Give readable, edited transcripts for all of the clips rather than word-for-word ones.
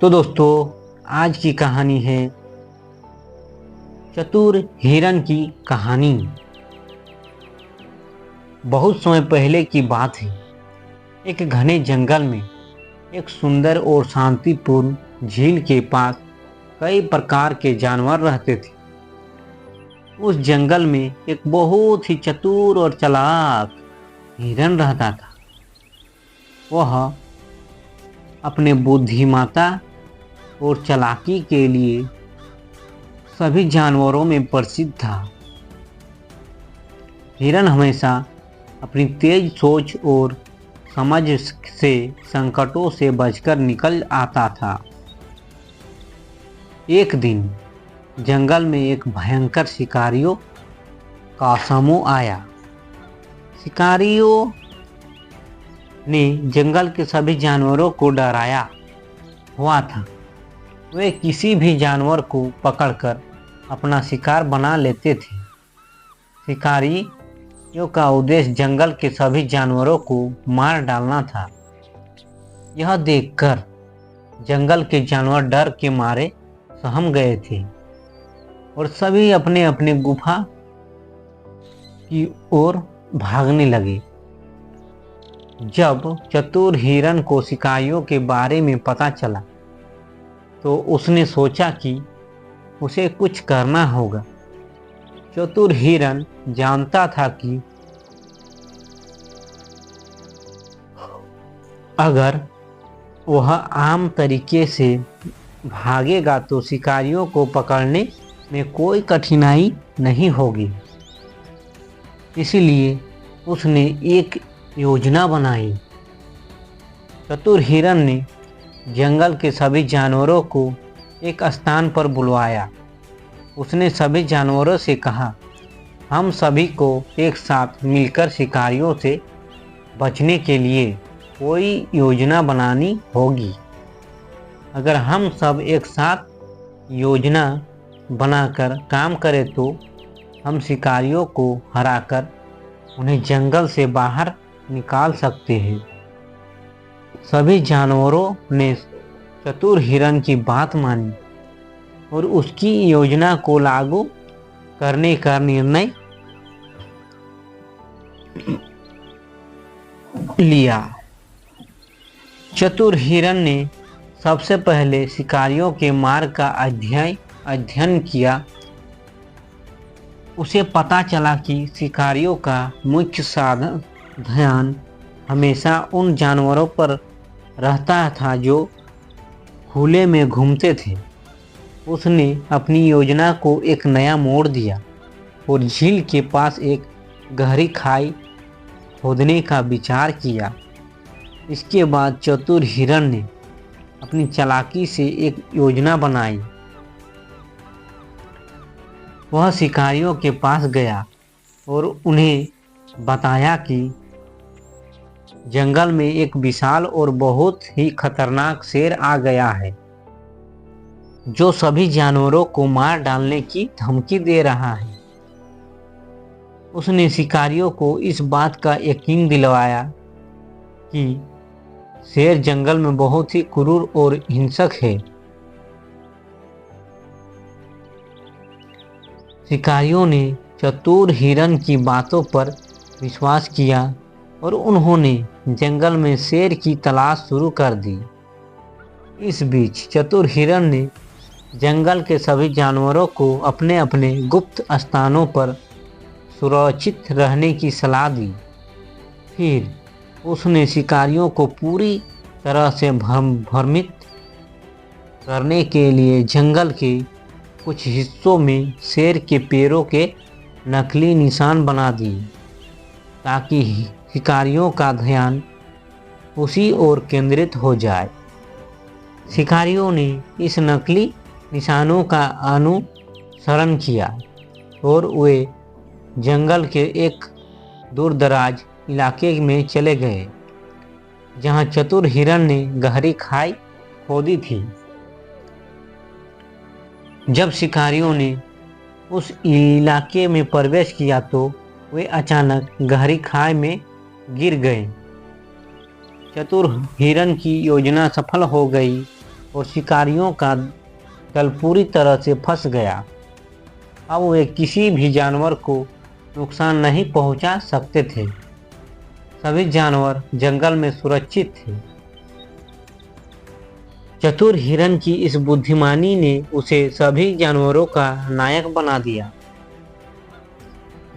तो दोस्तों, आज की कहानी है चतुर हिरन की कहानी। बहुत समय पहले की बात है। एक घने जंगल में एक सुंदर और शांतिपूर्ण झील के पास कई प्रकार के जानवर रहते थे। उस जंगल में एक बहुत ही चतुर और चालाक हिरन रहता था। वह अपने बुद्धिमत्ता और चालाकी के लिए सभी जानवरों में प्रसिद्ध था। हिरन हमेशा अपनी तेज सोच और समझ से संकटों से बचकर निकल आता था। एक दिन जंगल में एक भयंकर शिकारियों का समूह आया। शिकारियों ने जंगल के सभी जानवरों को डराया हुआ था। वे किसी भी जानवर को पकड़कर अपना शिकार बना लेते थे। शिकारियों का उद्देश्य जंगल के सभी जानवरों को मार डालना था। यह देखकर जंगल के जानवर डर के मारे सहम गए थे और सभी अपने अपने गुफा की ओर भागने लगे। जब चतुर हिरन को शिकारियों के बारे में पता चला तो उसने सोचा कि उसे कुछ करना होगा। चतुर हिरन जानता था कि अगर वह आम तरीके से भागेगा तो शिकारियों को पकड़ने में कोई कठिनाई नहीं होगी। इसलिए उसने एक योजना बनाई। चतुर हिरन ने जंगल के सभी जानवरों को एक स्थान पर बुलवाया। उसने सभी जानवरों से कहा, हम सभी को एक साथ मिलकर शिकारियों से बचने के लिए कोई योजना बनानी होगी। अगर हम सब एक साथ योजना बनाकर काम करें तो हम शिकारियों को हराकर उन्हें जंगल से बाहर निकाल सकते हैं। सभी जानवरों ने चतुर हिरन की बात मानी और उसकी योजना को लागू करने का निर्णय लिया। चतुर हिरन ने सबसे पहले शिकारियों के मार्ग का अध्ययन किया। उसे पता चला कि शिकारियों का मुख्य साधन ध्यान हमेशा उन जानवरों पर रहता था जो खुले में घूमते थे। उसने अपनी योजना को एक नया मोड़ दिया और झील के पास एक गहरी खाई खोदने का विचार किया। इसके बाद चतुर हिरन ने अपनी चालाकी से एक योजना बनाई। वह शिकारियों के पास गया और उन्हें बताया कि जंगल में एक विशाल और बहुत ही खतरनाक शेर आ गया है जो सभी जानवरों को मार डालने की धमकी दे रहा है। उसने शिकारियों को इस बात का यकीन दिलवाया कि शेर जंगल में बहुत ही क्रूर और हिंसक है। शिकारियों ने चतुर हिरन की बातों पर विश्वास किया और उन्होंने जंगल में शेर की तलाश शुरू कर दी। इस बीच चतुर हिरन ने जंगल के सभी जानवरों को अपने अपने गुप्त स्थानों पर सुरक्षित रहने की सलाह दी। फिर उसने शिकारियों को पूरी तरह से भ्रमित करने के लिए जंगल के कुछ हिस्सों में शेर के पैरों के नकली निशान बना दिए ताकि शिकारियों का ध्यान उसी ओर केंद्रित हो जाए। शिकारियों ने इस नकली निशानों का अनुसरण किया और वे जंगल के एक दूरदराज इलाके में चले गए जहां चतुर हिरन ने गहरी खाई खोदी थी। जब शिकारियों ने उस इलाके में प्रवेश किया तो वे अचानक गहरी खाई में गिर गए। चतुर हिरन की योजना सफल हो गई और शिकारियों का दल पूरी तरह से फंस गया। अब वे किसी भी जानवर को नुकसान नहीं पहुंचा सकते थे। सभी जानवर जंगल में सुरक्षित थे। चतुर हिरन की इस बुद्धिमानी ने उसे सभी जानवरों का नायक बना दिया।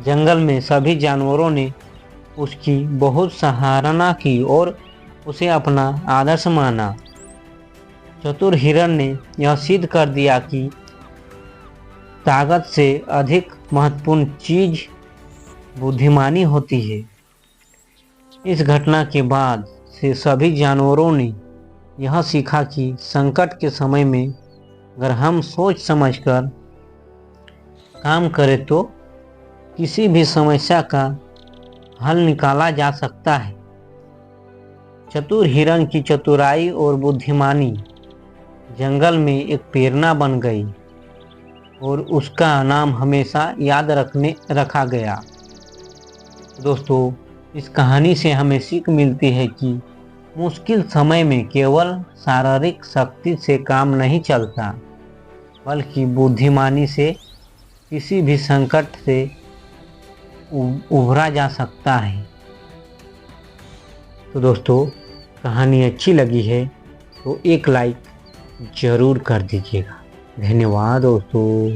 जंगल में सभी जानवरों ने उसकी बहुत सराहना की और उसे अपना आदर्श माना। चतुर हिरन ने यह सिद्ध कर दिया कि ताकत से अधिक महत्वपूर्ण चीज बुद्धिमानी होती है। इस घटना के बाद से सभी जानवरों ने यह सीखा कि संकट के समय में अगर हम सोच समझकर काम करें तो किसी भी समस्या का हल निकाला जा सकता है। चतुर हिरन की चतुराई और बुद्धिमानी जंगल में एक प्रेरणा बन गई और उसका नाम हमेशा याद रखा गया। दोस्तों, इस कहानी से हमें सीख मिलती है कि मुश्किल समय में केवल शारीरिक शक्ति से काम नहीं चलता, बल्कि बुद्धिमानी से किसी भी संकट से उभरा जा सकता है। तो दोस्तों, कहानी अच्छी लगी है तो एक लाइक ज़रूर कर दीजिएगा। धन्यवाद दोस्तों।